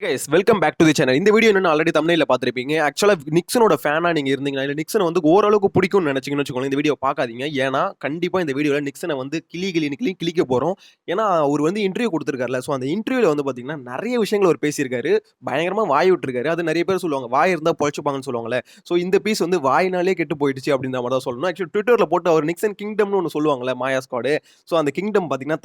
Guys welcome back to the channel. இந்த video என்ன already தம்ப்நெயில்ல பார்த்திருப்பீங்க. ஆக்சுவலா நிக்சனோட ஃபேனா நீங்க இருந்தீங்கன்னா, இல்ல நிக்சனை வந்து ஓரளவுக்கு பிடிக்கும்னு நினைச்சீங்கன்னு வச்சுக்கோங்களேன், இந்த வீடியோ பார்க்காதீங்க. ஏன்னா கண்டிப்பா இந்த வீடியோல நிக்சனை வந்து கிளிக்க போறோம். ஏன்னா அவர் வந்து இன்டர்வியூ கொடுத்திருக்காருல. ஸோ அந்த இன்டர்வியூல வந்து பார்த்தீங்கன்னா, நிறைய விஷயங்கள் அவர் பேசியிருக்காரு. பயங்கரமா வாய் விட்டுருக்காரு. அது நிறைய பேர் சொல்லுவாங்க, வாய் இருந்தா பொழச்சுப்பாங்கன்னு சொல்லுவாங்கல்ல. ஸோ இந்த பீஸ் வந்து வாயினாலே கெட்டு போயிடுச்சு அப்படின்ற மாதிரி தான் சொல்லணும். ஆக்சுவலி ட்விட்டர்ல போட்டு அவர் நிக்சன் கிங்டம்னு ஒன்று சொல்லுவாங்கல்ல, மாயா ஸ்குவாடு. ஸோ அந்த கிங்டம் பார்த்தீங்கன்னா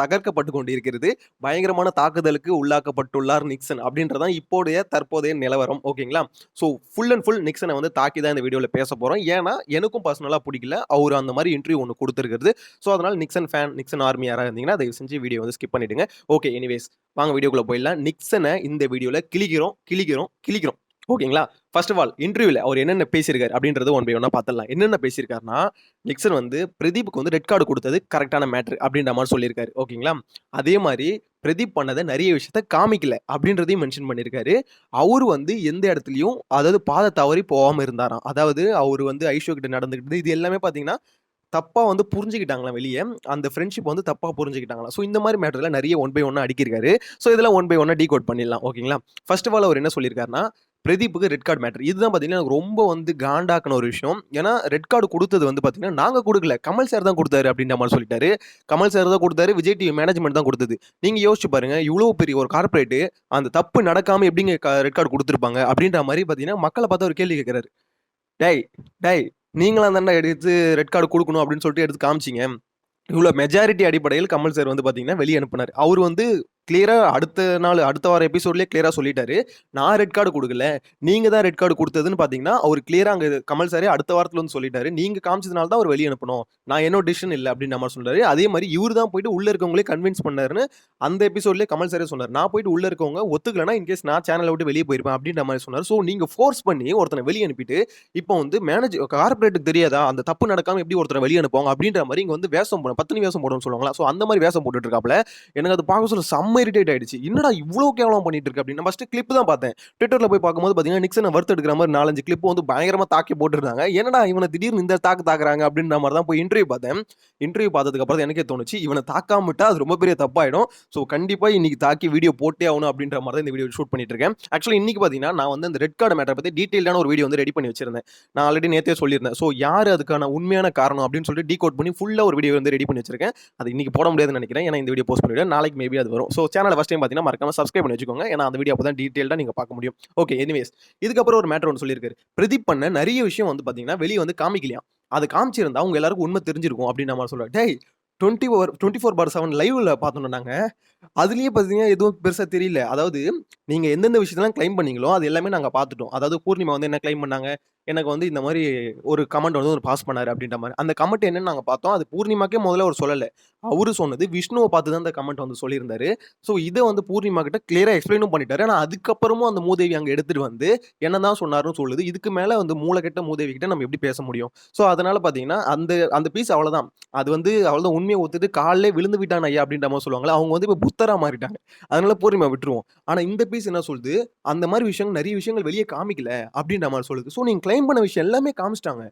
தகர்க்கப்பட்டு கொண்டு இருக்கிறது. பயங்கரமான தாக்குதலுக்கு உள்ளாக்கப்பட்டுள்ளார் நிக்சன் அப்படின்றதான் இப்போதைய தற்போதைய நிலவரம். ஓகேங்களா? ஸோ ஃபுல் அண்ட் ஃபுல் நிக்சனை வந்து தாக்கி தான் இந்த வீடியோல பேச போறோம். ஏன்னா எனக்கும் பர்சனலா பிடிக்கல. அவர் அந்த மாதிரி இன்டர்வியூ ஒன்று கொடுத்திருக்கிறது. ஸோ அதனால நிக்சன் ஃபேன், நிக்சன் ஆர்மி யாராவது இருந்தீங்கன்னா தயவு செஞ்சு வீடியோ வந்து ஸ்கிப் பண்ணிடுங்க. ஓகே, எனிவேஸ் வாங்க வீடியோக்குள்ள போயிடலாம். நிக்சனை இந்த வீடியோல கிழிக்கிறோம். ஓகேங்களா? ஃபர்ஸ்ட் ஆஃப் ஆல் இன்டர்வியூல அவர் என்னென்ன பேசியிருக்காரு அப்படின்றது ஒன் பை ஒன்னா பார்த்துடலாம். என்னென்ன பேசியிருக்காருன்னா, நிக்சன் வந்து பிரதீப்புக்கு வந்து ரெட் கார்டு கொடுத்தது கரெக்டான மேட்ரு அப்படின்ற மாதிரி சொல்லியிருக்காரு. ஓகேங்களா? அதே மாதிரி பிரதீப் பண்ணத நிறைய விஷயத்த காமிக்கல அப்படின்றதையும் மென்ஷன் பண்ணியிருக்காரு. அவரு வந்து எந்த இடத்துலயும் அதாவது பாதை தவறி போகாம இருந்தாராம். அதாவது அவரு வந்து ஐஷு கிட்ட நடந்துக்கிட்டது இது எல்லாமே பார்த்தீங்கன்னா, தப்பா வந்து புரிஞ்சுக்கிட்டாங்களாம் வெளிய. அந்த ஃப்ரெண்ட்ஷிப் வந்து தப்பா புரிஞ்சுக்கிட்டாங்களாம். ஸோ இந்த மாரி மேட்டர்ல நிறைய ஒன் பை ஒன்னா அடுக்கியிருக்காரு. ஸோ இதெல்லாம் ஒன் பை ஒன்னா டீகோட் பண்ணிடலாம். ஓகேங்களா? ஃபர்ஸ்ட் ஆஃப் ஆல் அவர் என்ன சொல்லியிருக்காருன்னா, பிரதீப்புக்கு ரெட் கார்டு மேட்டர். இதுதான் பார்த்தீங்கன்னா, எனக்கு ரொம்ப வந்து காண்டாக்குன ஒரு விஷயம். ஏன்னா, ரெட் கார்டு குடுத்தது வந்து பார்த்தீங்கன்னா, நாங்க குடுக்கல. கமல் சார் தான் குடுத்தாரு அப்படின்ற மாரி சொல்லிட்டாரு. கமல் சார் தான் குடுத்தாரு. விஜய் டிவி மேனேஜ்மென்ட் தான் குடுத்தது. நீங்க யோசிச்சு பாருங்க. இவ்வளோ பெரிய ஒரு கார்ப்பரேட் அந்த தப்பு நடக்காம எப்படிங்க ரெட் கார்டு குடுத்துருப்பாங்க? அப்படின்ற மாரி பார்த்தீங்கன்னா, மக்கள பார்த்து ஒரு கேள்வி கேட்கிறாரு. டேய் டேய் நீங்களா தான்டா எடுத்து ரெட் கார்டு குடுக்கணும் அப்படின்னு சொல்லிட்டு எடுத்து காமிச்சீங்க. இவ்வளோ மெஜாரிட்டி அடிப்படையில் கமல் சார் வந்து பார்த்தீங்கன்னா, வெளிய அனுப்புனாரு. அவரு வந்து கிளியரா அடுத்த வார எபிசோட்லயே கிளியரா சொல்லிட்டாரு. நான் ரெட் கார்டு குடுக்கல. நீங்க தான் ரெட் கார்டு குடுத்ததுன்னு பார்த்தீங்கன்னா, அவரு கிளியரா அங்க கமல் சாரே அடுத்த வாரத்துல வந்து சொல்லிட்டாரு. நீங்க காமிச்சதுனால தான் அவர வெளிய அனுப்பணும். நான் என்னோட டிசிஷன் இல்ல அப்படின்ற மாரி சொன்னாரு. அதே மாரி இவரு தான் போயிட்டு உள்ள இருக்கவங்களே கன்வின்ஸ் பண்ணாருன்னு அந்த எபிசோட்லயே கமல் சாரே சொன்னாரு. நான் போயிட்டு உள்ள இருக்கவங்க ஒத்துக்கலனா இன்கேஸ் நான் சேனல விட்டு வெளிய போயிருப்பேன் அப்படின்ற மாரி சொன்னாரு. சோ நீங்க ஃபோர்ஸ் பண்ணி ஒருத்தன வெளிய அனுப்பிட்டு, இப்போ வந்து கார்ப்பரேட்டுக்கு தெரியாதா? அந்த தப்பு நடக்காம எப்படி ஒருத்தர வெளிய அனுப்புவாங்க அப்படின்ற மாரி இங்க வந்து வேஷம் போடும். பத்தினி வேஷம் போடும்னு சொல்லுவாங்கல்ல. சோ அந்த மாரி வேஷம் போட்டுட்டு இருக்காப்ல. எனக்கு அது பார்க்க சொல்ல செம்ம இரிட்டேட் ஆயிடுச்சு. என்னடா இவ்ளோ கேவலமா பண்ணிட்டு இருக்க அப்படின்னு. நான் ஃபர்ஸ்ட் கிளிப் தான் பார்த்தேன். ட்விட்டர்ல போய் பார்க்கும்போது பார்த்தீங்கன்னா, நிக்சன வறுத்தெடுக்கிற மாரி 4, 5 கிளிப் வந்து பயங்கரமா தாக்கி போட்டுருந்தாங்க. என்னடா இவன திடீர்னு இந்த தாக்குறாங்க அப்படின்ற மாரி தான் போய் இன்டர்வியூ பார்த்தேன். இன்டர்வியூ பார்த்ததுக்கு அப்புறம் எனக்கே தோணுச்சு, இவன தாக்காம விட்டா அது ரொம்ப பெரிய தப்பாயிடும். ஸோ கண்டிப்பா இன்னைக்கு தாக்கி வீடியோ போட்டே ஆகணும் அப்படின்ற மாரி தான் இந்த வீடியோ ஷூட் பண்ணிட்டு இருக்கேன். ஆக்சுவலி இன்னைக்கு பார்த்தீங்கன்னா, நான் வந்து அந்த ரெட் கார்டு மேட்டர பத்தி டீடைல்டான ஒரு வீடியோ வந்து ரெடி பண்ணி வச்சிருந்தேன். நான் ஆல்ரெடி நேத்தே சொல்லியிருந்தேன். ஸோ யாரு அதுக்கான உண்மையான காரணம் அப்படின்னு சொல்லிட்டு டீகோட் பண்ணி ஃபுல்லா ஒரு வீடியோ வந்து ரெடி பண்ணி வச்சிருக்கேன். அது இன்னைக்கு போட முடியாதுன்னு நினைக்கிறேன். ஏன்னா இந்த வீடியோ போஸ்ட் பண்ணிடுவேன். நாளைக்கு மேபி அது வரும். ஸோ சேனல ஃபர்ஸ்ட் டைம் பார்த்தீங்கன்னா மறக்காம சப்ஸ்கிரைப் பண்ணி வச்சுக்கோங்க. ஏன்னா அந்த வீடியோ அப்பதான் டீடைல்டா நீங்க பார்க்க முடியும். ஓகே, எனிவேஸ் இதுக்கப்புறம் ஒரு மேட்டர் ஒன்று சொல்லியிருக்காரு. பிரதீப் பண்ண நிறைய விஷயம் வந்து பார்த்தீங்கன்னா வெளிய வந்து காமிக்கலையாம். அது காமிச்சிருந்தா உங்க எல்லாருக்கும் உண்மை தெரிஞ்சிருக்கும் அப்படின்ற மாரி சொல்றாரு. டேய் 24/7 லைவ்ல பார்த்தோம்னா நாங்க. அதுலயே பார்த்தீங்கன்னா எதுவும் பெருசா தெரியல. அதாவது நீங்க எந்தெந்த விஷயத்தலாம் கிளைம் பண்ணீங்களோ, அது எல்லாமே நாங்க பார்த்துட்டோம். அதாவது பூர்ணிமா வந்து என்ன கிளைம் பண்ணாங்க? எனக்கு வந்து இந்த மாரி ஒரு கமெண்ட் வந்து பாஸ் பண்ணாரு அப்படின்ற மாரி. அந்த கமெண்ட் என்னன்னு நாங்க பார்த்தோம். அது பூர்ணிமாக்கே முதல்ல அவரு சொல்லல. அவரு சொன்னது விஷ்ணுவ பார்த்து தான் அந்த கமெண்ட் வந்து சொல்லியிருந்தாரு. ஸோ இத வந்து பூர்ணிமா கிட்ட கிளியரா எக்ஸ்ப்ளைனும் பண்ணிட்டாரு. ஆனா அதுக்கப்புறமும் அந்த மூதேவி அங்க எடுத்துட்டு வந்து என்ன தான் சொன்னாருன்னு சொல்லுது. இதுக்கு மேல வந்து மூளகெட்ட மூதேவி கிட்ட நம்ம எப்படி பேச முடியும்? ஸோ அதனால பார்த்தீங்கன்னா, அந்த அந்த பீஸ் அவ்வளதான். அது வந்து அவ்வளதான் உண்மைய ஒத்துட்டு கால்லே விழுந்து விட்டான் ஐயா! அப்படின்ற மாரி சொல்லுவாங்கல்ல. அவங்க வந்து இப்ப புத்தரா மாறிட்டாங்க. அதனால பூர்ணிமா விட்டுருவோம். ஆனா இந்த பீஸ் என்ன சொல்லுது, அந்த மாரி விஷயங்கள் நெறைய விஷயங்கள் வெளிய காமிக்கல அப்படின்ற மாரி சொல்லுது. ஸோ நீங்க கிளைம் பண்ண விஷயம் எல்லாமே காமிச்சுட்டாங்க.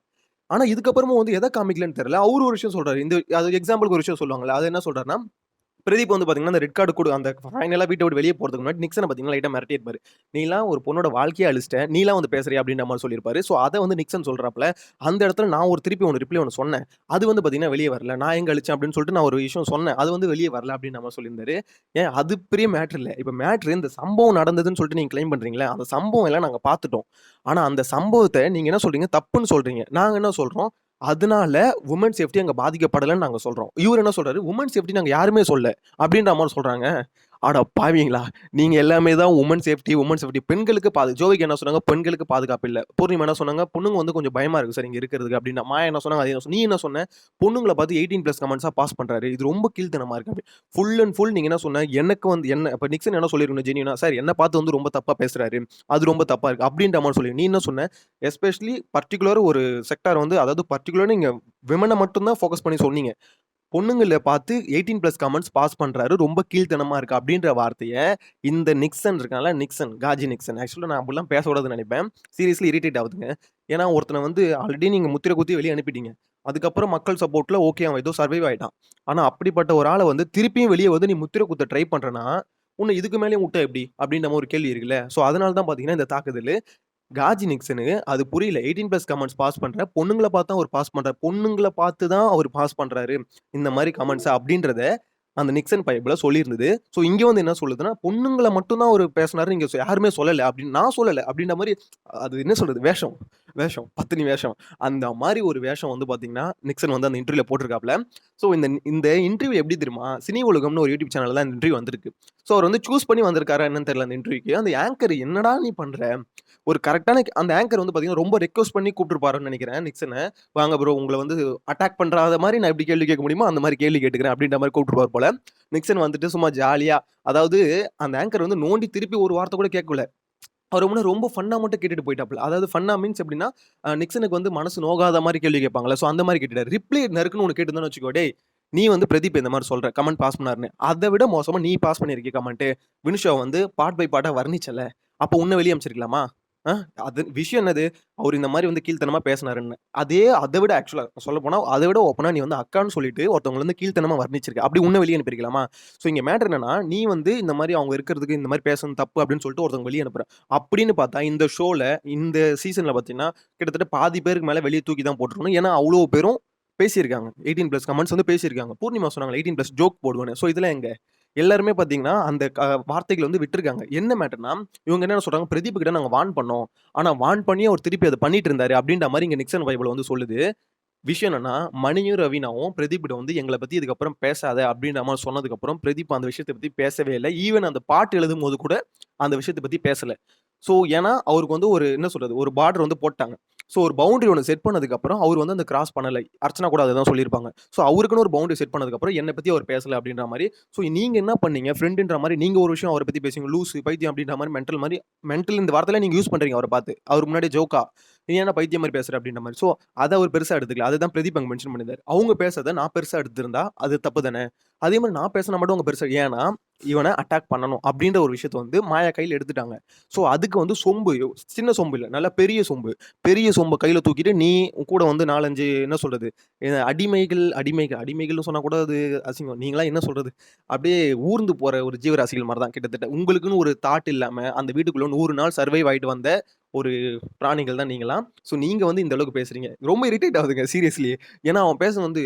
ஆனா இதுக்கப்புறமும் வந்து எத காமிக்கலன்னு தெரியல. அவரு ஒரு விஷயம் சொல்றாரு. அது எக்ஸாம்பிளுக்கு ஒரு விஷயம் சொல்லுவாங்கல்ல. அது என்ன சொல்றாருன்னா, பிரதீப் வந்து பார்த்தீங்கன்னா, அந்த ரெட் கார்டு அந்த ஃபைனலா வீட்ட விட்டு வெளிய போறதுக்கு முன்னாடி நிக்சன பார்த்தீங்கன்னா, லைட்டா மிரட்டியிருப்பாரு. "நீலாம் ஒரு பொண்ணோட வாழ்க்கையே அழிச்சிட்ட. நீலாம் வந்து பேசுறியா?" அப்படின்ற மாரி சொல்லியிருப்பாரு. ஸோ அத வந்து நிக்சன் சொல்றாப்ல. அந்த இடத்துல நான் ஒரு திருப்பி ரிப்ளை ஒண்ணு சொன்னேன். அது வந்து பார்த்தீங்கன்னா, வெளிய வரல. நான் எங்க அழிச்சேன் அப்படின்னு சொல்லிட்டு நான் ஒரு விஷயம் சொன்னேன். அது வந்து வெளிய வரல அப்படின்ற மாரி சொல்லியிருந்தாரு. ஏன் அது பெரிய மேட்டர் இல்ல. இப்ப மேட்டர் இந்த சம்பவம் நடந்ததுன்னு சொல்லிட்டு நீங்க கிளைம் பண்றீங்கல்ல, அந்த சம்பவம் எல்லாம் நாங்க பார்த்துட்டோம். ஆனா அந்த சம்பவத்த நீங்க என்ன சொல்றீங்க? தப்புன்னு சொல்றீங்க. நாங்க என்ன சொல்றோம்? அதனால வுமன் சேஃப்டி அங்க பாதிக்கப்படலன்னு நாங்க சொல்றோம். இவரு என்ன சொல்றாரு? வுமன் சேஃப்டி நாங்க யாருமே சொல்லல. அப்படின்ற மாரி சொல்றாங்க. அட பாவிங்களா! நீங்க எல்லாமே தான் வுமன் சேஃப்டி பெண்களுக்கு ஜோவிக் என்ன சொன்னாங்க? பெண்களுக்கு பாதுகாப்பு இல்ல. பூர்ணிமா என்ன சொன்னாங்க? பொண்ணுங்க வந்து கொஞ்சம் பயமா இருக்கு சார் இங்க இருக்கிறதுக்கு அப்டின்னா. மாயா என்ன சொன்னாங்க? அதே நீ என்ன சொன்ன? பொண்ணுங்கள பார்த்து 18+ கமெண்ட்ஸா பாஸ் பண்றாரு. இது ரொம்ப கீழ்த்தனமா இருக்கு அப்டி. ஃபுல் அண்ட் ஃபுல் நீங்க என்ன சொன்ன? எனக்கு வந்து என்ன இப்ப நிக்சன் என்ன சொல்லிருக்கணும் ஜென்யூனா? சார் என்ன பார்த்து வந்து ரொம்ப தப்பா பேசுறாரு. அது ரொம்ப தப்பா இருக்கு. அப்டின்ற மாரி சொல்லி நீ என்ன சொன்ன? எஸ்பெஷலி பர்ட்டிகுலர் ஒரு செக்டார் வந்து அதாவது பர்ட்டிகுலரா நீங்க விமன மட்டும் தான் ஃபோக்கஸ் பண்ணி சொன்னீங்க. பொண்ணுங்கள பார்த்து 18+ கமெண்ட்ஸ் பாஸ் பண்றாரு. ரொம்ப கீழ்த்தனமா இருக்கு அப்டின்ற வார்த்தைய இந்த நிக்சன் இருக்கான்ல, காஜி நிக்சன். ஆக்சுவலா நான் அப்படிலாம் பேசக்கூடாதுன்னு நெனைப்பேன். சீரியஸ்லி இரிட்டேட் ஆவுதுங்க. ஏன்னா ஒருத்தன வந்து ஆல்ரெடி நீங்க முத்திர குத்தி வெளிய அனுப்பிட்டீங்க. அதுக்கப்புறம் மக்கள் சப்போர்ட்ல ஓகே அவன் ஏதோ சர்வைவ் ஆயிட்டான். ஆனா அப்படிப்பட்ட ஒரு ஆள வந்து திருப்பியும் வெளிய வந்து நீ முத்திர குத்த ட்ரை பண்றன்னா, உன்ன இதுக்கு மேலயும் விட்டா எப்படி? அப்படின்ற மாரி ஒரு கேள்வி இருக்குல்ல. ஸோ அதனால தான் பார்த்தீங்கன்னா இந்த தாக்குதலு. காஜி நிக்சனு அது புரியல. 18+ கமெண்ட்ஸ் பாஸ் பண்றேன். பொண்ணுங்கள பார்த்து தான் அவரு பாஸ் பண்றாரு. பொண்ணுங்கள பார்த்து தான் அவரு பாஸ் பண்றாரு. இந்த மாரி கமெண்ட்ஸ அப்படின்றத அந்த நிக்சன் பைப்ல சொல்லியிருந்தது. ஸோ இங்க வந்து என்ன சொல்லுதுன்னா, பொண்ணுங்கள மட்டும் தான் அவரு பேசினாரு. இங்க யாருமே சொல்லல அப்படின்னு நான் சொல்லல. அப்படின்ற மாரி அது என்ன சொல்றது? வேஷம். வேஷம். பத்தினி வேஷம். அந்த மாரி ஒரு வேஷம் வந்து பார்த்தீங்கன்னா, நிக்சன் வந்து அந்த இன்டர்வியூல போட்டிருக்காப்ல. ஸோ இந்த இந்த இன்டர்வியூ எப்படி தெரியுமா? சினி உலகம்னு ஒரு யூடியூப் சேனல்ல தான் இந்த இன்டர்வியூ வந்திருக்கு. ஸோ அவர் வந்து சூஸ் பண்ணி வந்திருக்காரா என்னன்னு தெரியல அந்த இன்டர்வியூக்கு. அந்த ஆங்கர் என்னடா நீ பண்ற? ஒரு கரெக்ட்டான அந்த ஆங்கர் வந்து பார்த்தீங்கன்னா, ரொம்ப ரெக்வெஸ்ட் பண்ணி கூப்ட்டுருப்பாருன்னு நெனைக்கிறேன் நிக்சன. வாங்க ப்ரோ உங்கள வந்து அட்டாக் பண்றாத மாரி நான் எப்படி கேள்வி கேட்க முடியுமோ, அந்த மாரி கேள்வி கேட்டுக்கிறேன் அப்படின்ற மாரி கூப்ட்டுருப்பார் போல. நிக்சன் வந்துட்டு சும்மா ஜாலியா அதாவது அந்த ஆங்கர் வந்து நோண்டி திருப்பி ஒரு வார்த்தை கூட கேட்கல. அவர் முன்ன ரொம்ப ஃபன்னா மட்டும் கேட்டுட்டு போயிட்டாப்ல. அதாவது ஃபன்னா மீன்ஸ் எப்படின்னா, நிக்சனுக்கு வந்து மனசு நோகாத மாரி கேள்வி கேட்பாங்கல்ல. சோ அந்த மாரி கேட்டுட்டாரு. ரிப்ளை நறுக்குன்னு ஒண்ணு கேட்டிருந்தான்னு வச்சுக்கோ, "டேய் நீ வந்து பிரதீப் இந்த மாரி சொல்ற. கமெண்ட் பாஸ் பண்ணாருன்னு. அத விட மோசமா நீ பாஸ் பண்ணியிருக்கிய கமெண்ட்டு. வினுஷாவ வந்து பார்ட் பை பார்ட்டா வர்ணிச்சல்ல. அப்ப உன்ன வெளிய அனுப்பிச்சிருக்கலாமா? ஆ அது விஷயம் என்னது? அவரு இந்த மாரி வந்து கீழ்த்தனமா பேசினாருன்னு. அத விட ஆக்சுவலா சொல்லப்போனா, அத விட ஓப்பனா நீ வந்து அக்கான்னு சொல்லிட்டு ஒருத்தவங்கள வந்து கீழ்த்தனமா வர்ணிச்சிருக்க. அப்படி உன்ன வெளிய அனுப்பியிருக்கலாமா? சோ இங்க மேட்டர் என்னன்னா, நீ வந்து இந்த மாரி அவங்க இருக்கிறதுக்கு இந்த மாரி பேசுனது தப்பு அப்படின்னு சொல்லிட்டு ஒருத்தவங்க வெளிய அனுப்புற. அப்படின்னு பார்த்தா, இந்த ஷோல இந்த சீசன்ல பார்த்தீங்கன்னா, கிட்டத்தட்ட பாதி பேருக்கு மேல வெளிய தூக்கி தான் போட்டுருக்கணும். ஏன்னா, அவ்ளோ பேரும் பேசியிருக்காங்க. 18+ கமெண்ட்ஸ் வந்து பேசியிருக்காங்க. பூர்ணிமா சொன்னாங்கல்ல 18+ ஜோக் போடுவேன்னு. சோ இதெல்லாம் எங்க? எல்லாருமே பார்த்தீங்கன்னா, அந்த வார்த்தைகள வந்து விட்டுருக்காங்க. என்ன மேட்டர்ன்னா, இவங்க என்ன சொல்றாங்க, பிரதீப் கிட்ட நாங்க வார்ன் பண்ணோம். ஆனா வார்ன் பண்ணியும் அவர் திருப்பி அத பண்ணிட்டு இருந்தாரு. அப்படின்ற மாரி இங்க நிக்சன் பைபிள் வந்து சொல்லுது. விஷயம் என்னன்னா, மணியும், ரவீனாவும் பிரதீப்கிட்ட வந்து எங்கள பத்தி இதுக்கப்புறம் பேசாத அப்படின்ற மாரி சொன்னதுக்கப்புறம், பிரதீப் அந்த விஷயத்த பத்தி பேசவே இல்ல. ஈவன் அந்த பாட்டு எழுதும்போது கூட அந்த விஷயத்த பத்தி பேசல. ஸோ, ஏன்னா அவருக்கு வந்து ஒரு என்ன சொல்றது, ஒரு பார்டர் வந்து போட்டாங்க. ஸோ, ஒரு பவுண்டரி ஒண்ணு செட் பண்ணதுக்கப்புறம், அவரு வந்து அந்த கிராஸ் பண்ணல. அர்ச்சனா கூட அததான் சொல்லியிருப்பாங்க. ஸோ, அவருக்குன்னு ஒரு பவுண்டரி செட் பண்ணதுக்கப்புறம், என்ன பத்தி அவர் பேசல அப்படின்ற மாரி. ஸோ, நீங்க என்ன பண்ணீங்க, ஃப்ரெண்டுன்ற மாரி நீங்க ஒரு விஷயம் அவர பத்தி பேசுனீங்க. லூசு, பைத்தியம் அப்படின்ற மாரி மென்டல் இந்த வார்த்தைலாம் நீங்க யூஸ் பண்றீங்க அவர பார்த்து. அவருக்கு முன்னாடி ஜோக்கா. "நீ என்ன பைத்தியம் மாரி பேசுற?" அப்படின்ற மாரி. ஸோ, அத அவர் பெருசா எடுத்துக்கல. அததான் பிரதீப் அங்க மென்ஷன் பண்ணியிருந்தாரு. அவங்க பேசுறத நான் பெருசா எடுத்திருந்தா, அது தப்பு தானே! அதே மாரி நான் பேசினா மட்டும் அவங்க பெருசா ஏன்னா, இவன அட்டாக் பண்ணணும் அப்படின்ற ஒரு விஷயத்த வந்து மாயா கையில எடுத்துட்டாங்க. ஸோ, அதுக்கு வந்து சொம்பு சின்ன சொம்பு இல்ல. நல்லா பெரிய சொம்பு. பெரிய சொம்ப கையில தூக்கிட்டு நீ உன் கூட வந்து 4, 5 என்ன சொல்றது? அடிமைகள்னு சொன்னா கூட அது அசிங்கம். நீங்கலாம் என்ன சொல்றது? அப்படியே ஊர்ந்து போற ஒரு ஜீவராசிகள் மாரி தான் கிட்டத்தட்ட. உங்களுக்குன்னு ஒரு தாட் இல்லாம, அந்த வீட்டுக்குள்ள 100 நாள் சர்வைவ் ஆயிட்டு வந்த ஒரு பிராணிகள் தான் நீங்கலாம். ஸோ, நீங்க வந்து இந்த அளவுக்கு பேசுறீங்க. ரொம்ப இரிட்டேட் ஆகுதுங்க சீரியஸ்லி. ஏன்னா, அவன் பேசுனது வந்து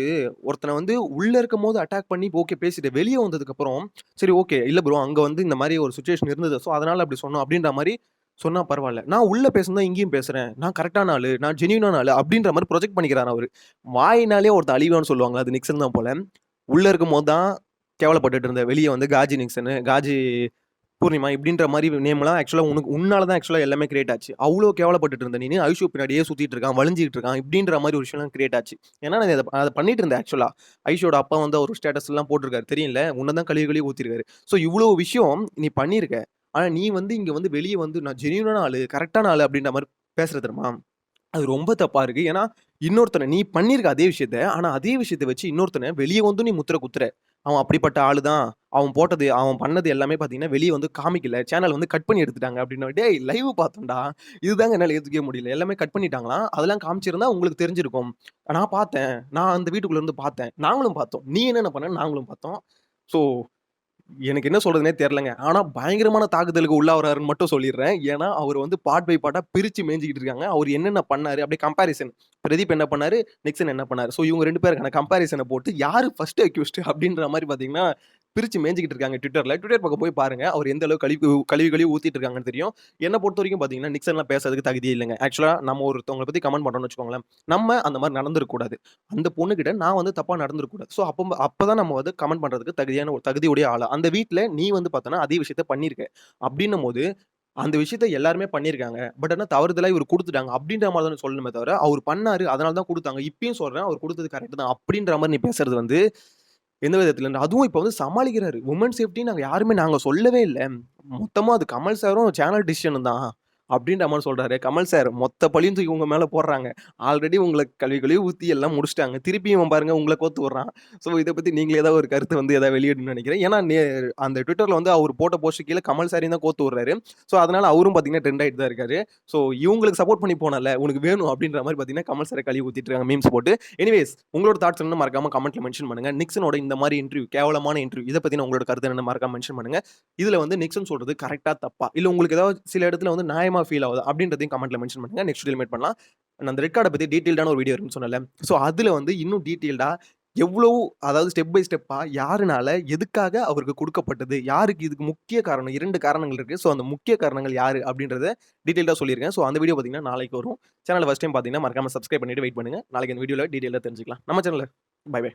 ஒருத்தன வந்து உள்ள இருக்கும்போது அட்டாக் பண்ணி ஓகே பேசிட்டு, வெளிய வந்ததுக்கப்புறம், சரி ஓகே. இல்ல ப்ரோ அங்க வந்து இந்த மாரி ஒரு சிச்சுவேஷன் இருந்தது. ஸோ, அதனால அப்படி சொன்னோம் அப்படின்ற மாரி சொன்னா பரவால்ல. நான் உள்ள பேசுனது தான் இங்கேயும் பேசுறேன். நான் கரெக்ட்டான ஆளு. நான் ஜென்யூனான ஆளு அப்படின்ற மாரி ப்ரொஜெக்ட் பண்ணிக்கிறாரு அவரு. வாயினாலே ஒருத்தன் அழிவான்னு சொல்லுவாங்கல்ல, அது நிக்சன் தான் போல. உள்ள இருக்கும்போது தான் கேவலப்பட்டுட்டு இருந்த. வெளிய வந்து காஜி நிக்சனு, காஜி பூர்ணிமா இப்படின்ற மாரி நேம்லாம் ஆக்சுவலா உன்னால தான் ஆக்சுவலா எல்லாமே கிரியேட் ஆச்சு. அவ்ளோ கேவலப்பட்டுட்டு இருந்த நீனு, ஐஷு பின்னாடியே சுத்திட்டு இருக்கான், வழிஞ்சுகிட்டு இருக்கான், இப்படின்ற மாரி ஒரு விஷயம்லாம் கிரியேட் ஆச்சு. ஏன்னா நான் அத பண்ணிட்டு இருந்தேன் ஆக்சுவலா. ஐஷுவோட அப்பா வந்து ஒரு ஸ்டேட்டஸ்லாம் போட்டிருக்காரு. தெரியும்ல, உன்ன தான் கழுவி கழுவி ஊத்திருக்காரு. ஸோ இவ்ளோ விஷயம் நீ பண்ணியிருக்க. ஆனா நீ வந்து இங்க வந்து வெளிய வந்து நான் ஜென்யூனான ஆளு, கரெக்ட்டான ஆளு அப்படின்ற மாரி பேசுற தெரியுமா? அது ரொம்ப தப்பா இருக்கு. ஏன்னா, இன்னொருத்தன நீ பண்ணியிருக்க அதே விஷயத்த, ஆனா அதே விஷயத்த வச்சு இன்னொருத்தன வெளிய வந்தும் நீ முத்திர குத்துற. அவன் அப்படிப்பட்ட ஆளு தான். அவன் பண்ணது எல்லாமே பார்த்தீங்கன்னா, வெளிய வந்து காமிக்கல. சேனல் வந்து கட் பண்ணி எடுத்துட்டாங்க அப்படின்னா, டேய் லைவ் பார்த்தோம்டா. இதுதாங்க என்னால ஏத்துக்கவே முடியல. எல்லாமே கட் பண்ணிட்டாங்களாம். அதெல்லாம் காமிச்சிருந்தா உங்களுக்கு தெரிஞ்சிருக்கும். நான் பார்த்தேன். நான் அந்த வீட்டுக்குள்ள இருந்து பார்த்தேன். நாங்களும் பார்த்தோம். நீ என்னென்ன பண்ணன்னு நாங்களும் பார்த்தோம். ஸோ எனக்கு என்ன சொல்றதுன்னே தெரியலங்க. ஆனா பயங்கரமான தாக்குதலுக்கு உள்ளாவுறாருன்னு மட்டும் சொல்லிர்றேன். ஏன்னா, அவரு வந்து பார்ட் பை பார்ட்டா பிரிச்சு மேய்ஞ்சுகிட்டு இருக்காங்க. அவரு என்னென்ன பண்ணாரு? அப்படியே கம்பேரிசன். பிரதீப் என்ன பண்ணாரு? நிக்சன் என்ன பண்ணாரு? ஸோ இவங்க 2 பேருக்கான கம்பேரிசன போட்டு யாரு ஃபர்ஸ்ட் அக்யூஸ்ட் அப்படின்ற மாரி பார்த்தீங்கன்னா, பிரிச்சு மேய்ஞ்சுகிட்டு இருக்காங்க ட்விட்டர்ல. ட்விட்டர் பக்கம் போய் பாருங்க. அவரு எந்த அளவுக்கு கழுவி கழுவி ஊத்திட்டு இருக்காங்கன்னு தெரியும். என்ன பொறுத்தவரைக்கும் பார்த்தீங்கன்னா, நிக்சன்லாம் பேசுறதுக்கு தகுதியே இல்லங்க. ஆக்சுவலா நம்ம ஒருத்தவங்கள பத்தி கமெண்ட் பண்றோம்னு வச்சுக்கோங்களேன். நம்ம அந்த மாரி நடந்துருக்க கூடாது. அந்த பொண்ணுகிட்ட நான் வந்து தப்பா நடந்துருக்க கூடாது. ஸோ அப்பதான் நம்ம வந்து கமெண்ட் பண்றதுக்கு தகுதியான ஒரு தகுதியுடைய ஆளு. அந்த வீட்ல நீ வந்து பார்த்தன்னா, அதே விஷயத்த பண்ணியிருக்க. அப்டின்னும்போது, அந்த விஷயத்த எல்லாருமே பண்ணியிருக்காங்க. பட் ஆனா தவறுதலா இவரு குடுத்துட்டாங்க. அப்டின்ற மாரி தானே சொல்லணுமே தவிர, அவரு பண்ணாரு. அதனால தான் குடுத்தாங்க. இப்பயும் சொல்றேன். அவரு குடுத்தது கரெக்ட் தான். அப்டின்ற மாரி நீ பேசுறது வந்து எந்த விதத்துல அதுவும் இப்ப வந்து சமாளிக்கிறாரு. வுமன் சேஃப்டி நாங்க யாருமே சொல்லவே இல்ல. மொத்தமா அது கமல் சாரும் சேனல் டிசிஷன் தான். அப்படின்ற மாரி சொல்றாரு. கமல் சார் மொத்த பழியும் தூக்கி உங்க மேல போடுறாங்க. ஆல்ரெடி உங்கள கழுவி கழுவி ஊத்தி எல்லாம் முடிச்சுட்டாங்க. திருப்பியும் இவன் பாருங்க உங்கள கோத்து விடுறான். ஸோ இத பத்தி நீங்க ஏதாவது ஒரு கருத்து வந்து ஏதாவது வெளியிடணும்னு நெனைக்கிறேன். ஏன்னா அந்த ட்விட்டர்ல வந்து அவரு போட்ட போஸ்ட் கீழ கமல் சாரையும் தான் கோத்து விடுறாரு. ஸோ அதனால அவரும் பார்த்தீங்கன்னா ட்ரெண்ட் ஆயிட்டு தான் இருக்காரு. ஸோ இவங்களுக்கு சப்போர்ட் பண்ணி போனல்ல, உனக்கு வேணும் அப்படின்ற மாரி பார்த்தீங்கன்னா கமல் சார கழுவி ஊத்திட்டு இருக்காங்க மீம்ஸ் போட்டு. எனிவேஸ் உங்களோட தாட்ஸ் என்னன்னு மறக்காம கமெண்ட்ல மென்ஷன் பண்ணுங்க. நிக்சனோட இந்த மாரி இன்டர்வியூ கேவலமான இன்டர்வியூ இத பத்தின உங்களோட கருத்து என்னன்னு மறக்காம மென்ஷன் பண்ணுங்க. இதுல வந்து நிக்சன் சொல்றது கரெக்ட்டா தப்பா? இல்ல உங்களுக்கு ஏதாவது சில இடத்துல வந்து நியாயமா ஃபீல் ஆகுதா? அப்படின்றதையும் கமெண்ட்ல மென்ஷன் பண்ணுங்க. நெக்ஸ்ட் வீடியோல மீட் பண்ணலாம். நான் அந்த ரெட் கார்ட பத்தி டீட்டெயில்டான ஒரு வீடியோ இருக்குன்னு சொன்னேன்ல. ஸோ அதுல வந்து இன்னும் டீட்டெயில்டா எவ்வளவு அதாவது ஸ்டெப் பை ஸ்டெப்பா யாருனால, எதுக்காக அவருக்கு குடுக்கப்பட்டது? யாருக்கு இதுக்கு முக்கிய காரணம்? 2 காரணங்கள் இருக்கு. ஸோ அந்த முக்கிய காரணங்கள் யாரு? அப்படின்றத டீட்டெயில்டா சொல்லியிருக்கேன். ஸோ அந்த வீடியோ பார்த்தீங்கன்னா நாளைக்கு வரும். சேனல ஃபர்ஸ்ட் டைம் பார்த்தீங்கன்னா மறக்காம சப்ஸ்கிரைப் பண்ணிட்டு வெயிட் பண்ணுங்க. நாளைக்கு இந்த வீடியோல டீட்டெயிலா தெரிஞ்சுக்கலாம். நம்ம சேனல்ல பை பை.